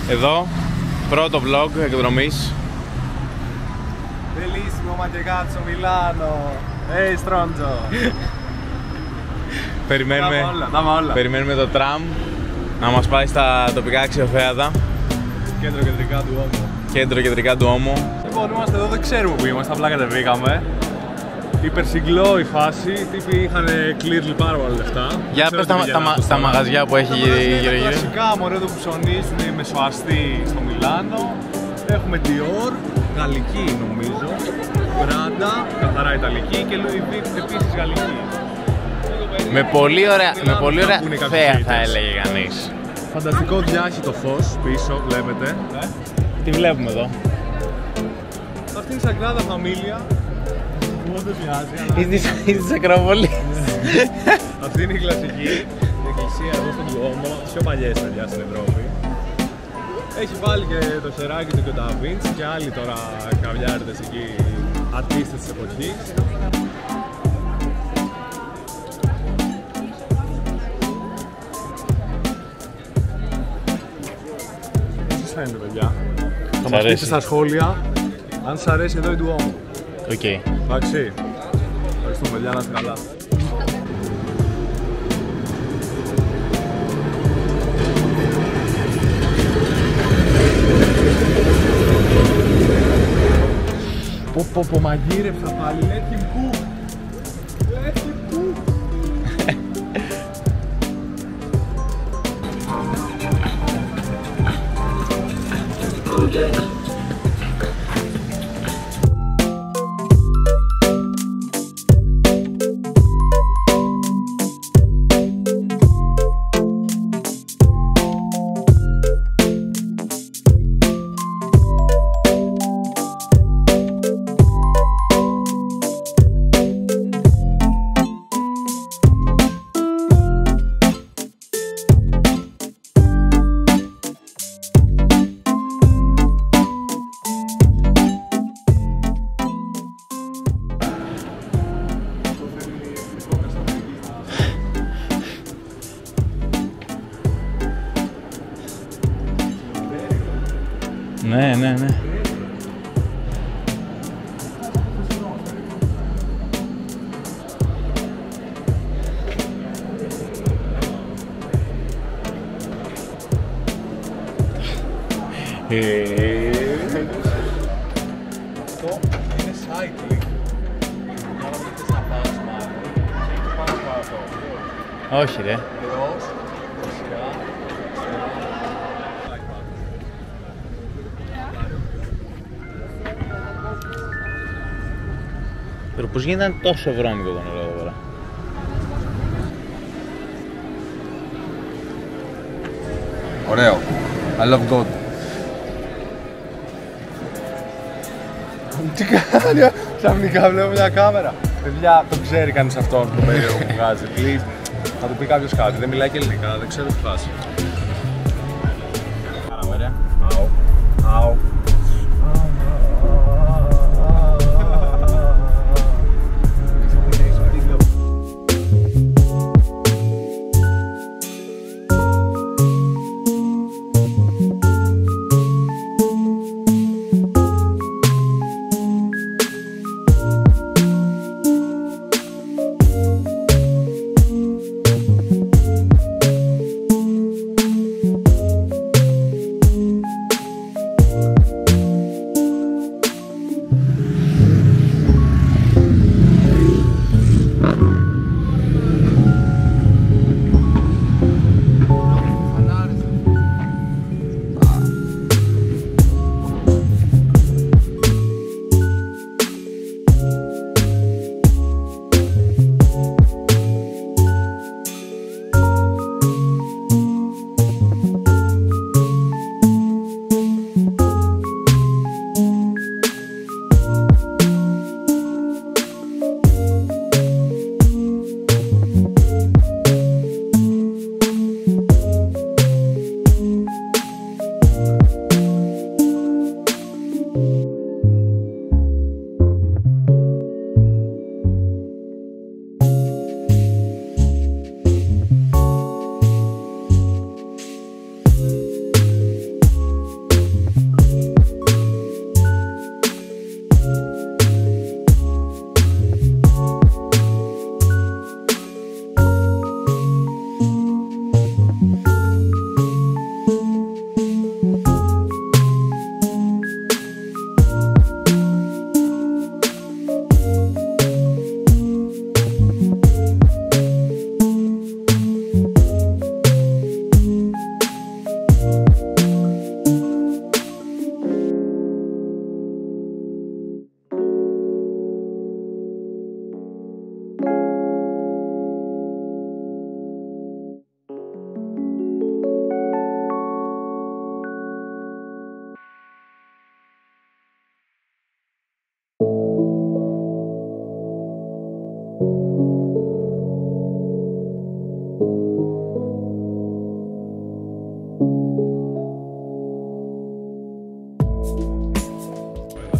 Εδώ, πρώτο vlog εκδρομής. Bellissimo mangiacazzo Milano. Ehi stronzo. Περιμένουμε το τραμ να μας πάει στα τοπικά αξιοθέατα. Κέντρο κεντρικά του Όμου. Κέντρο κεντρικά του Όμου. Λοιπόν, είμαστε εδώ, δεν ξέρουμε που είμαστε, απλά κατεβήκαμε. Υπερσυγκλώ η φάση, οι τύποι είχαν clearly πάρα πολλά λεφτά. Για πες τα μαγαζιά που έχει γύρω-γύρω. Κλασικά, μωρέ, εδώ που ψωνίζουν οι μεσοαστοί στο Μιλάνο. Έχουμε Dior, γαλλική νομίζω, Prada, καθαρά ιταλική και Louis Vuitton επίσης γαλλική. Με πολύ ωραία θέα θα έλεγε κανείς. Φανταστικό διάχυτο φως πίσω, βλέπετε. Τι βλέπουμε εδώ? Αυτή είναι η Sagrada Familia. Δεν μοιάζει. Είσαι της Ακρόπολης. Αυτή είναι η κλασική εκκλησία εδώ στον Duomo, τις πιο παλιές παιδιά στην Ευρώπη. Έχει βάλει και το σεράκι του και ο Da Vinci και άλλοι τώρα καβλιάριδες εκεί, αρτίστες της εποχής. Πώς σας φαίνεται παιδιά? Θα μας πείτε στα σχόλια αν σας αρέσει εδώ η Duomo. Οκ. Εντάξει. Ευχαριστούμε παιδιά, να είστε καλά. Πω μαγείρεψα πάλι, let him cook. Let him cook. Ναι. Αυτό είναι cycling. Άρα δεν θες να πας μάλλον. Πάνω από αυτό. Όχι ρε. Ευρώς, δεξιά. Τώρα πώς γίνεται τόσο βρώμικο το νερό εδώ πέρα? Ωραίο. I love God. Τι κάνει, ξαφνικά βλέπω μια κάμερα. Παιδιά, το ξέρει κανείς αυτόν το περίεργο που βγάζει. Please, θα του πει κάποιος κάτι. Δεν μιλάει και ελληνικά, δεν ξέρω τι φάση. Κάναμε ρε. Αου.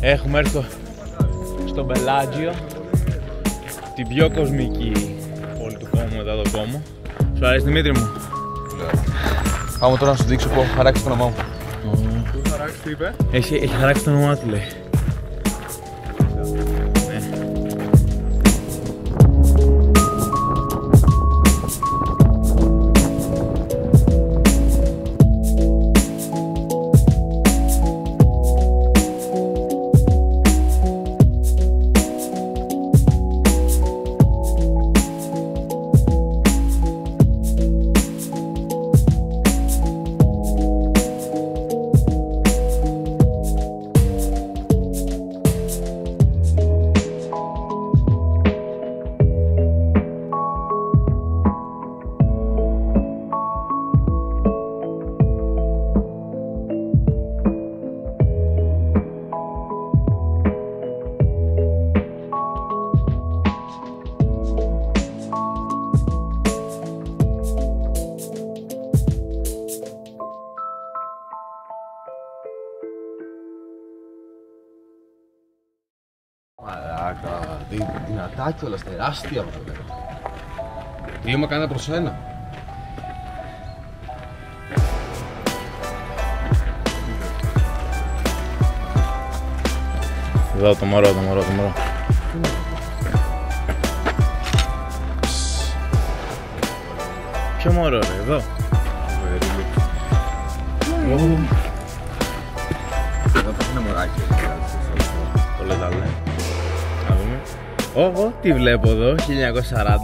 Έχουμε έρθει στο Μπελάτζιο, την πιο κοσμική πόλη του Κόμου μετά το Κόμο. Σου αρέσει, Δημήτρη μου? Άμα τώρα να σου δείξω που έχω χαράξει το όνομά μου. Πού χαράξει, τι είπε? Έχει χαράξει το όνομά του, λέει. Μαλάκα, δυνατά κιόλας, τεράστια μου το λέω. Κλίμα κάνα προς ένα. Εδώ το μωρό. Ποιο μωρό ρε, εδώ? Εδώ θα είναι μωράκι. Το λεταλέ. Να δούμε. Τι βλέπω εδώ,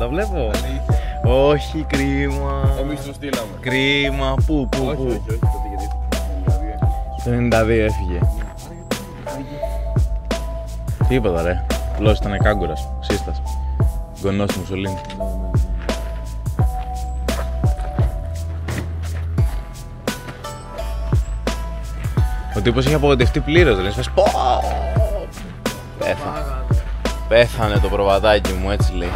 1940 βλέπω. Όχι, κρίμα. Εμείς το στείλαμε. Κρίμα, πού. Όχι, Το 92 έφυγε. Τίποτα ρε. Απλώς ήταν κάγκουρας, σύστας. Γονός του Μουσολίνη. Ο τύπος είχε απογοητευτεί πλήρως, δηλαδή σφες πω. Πέθανε το προβατάκι μου, έτσι λέει.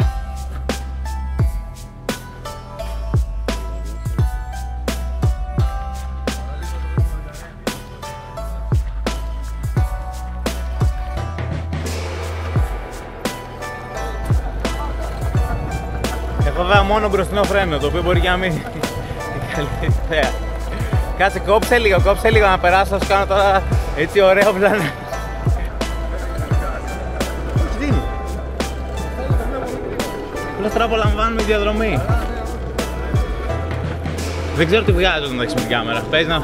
Έχω δει μόνο μπροστινό φρένο, το οποίο μπορεί και να μην είναι η καλύτερη ιδέα. Κάτσε, κόψε λίγο να περάσω, θα σου κάνω τώρα έτσι ωραίο πλάνο. Τι είναι? Απλώς τώρα απολαμβάνουμε τη διαδρομή. Δεν ξέρω τι βγάζει όταν τα έχεις με την κάμερα. Παίζει να...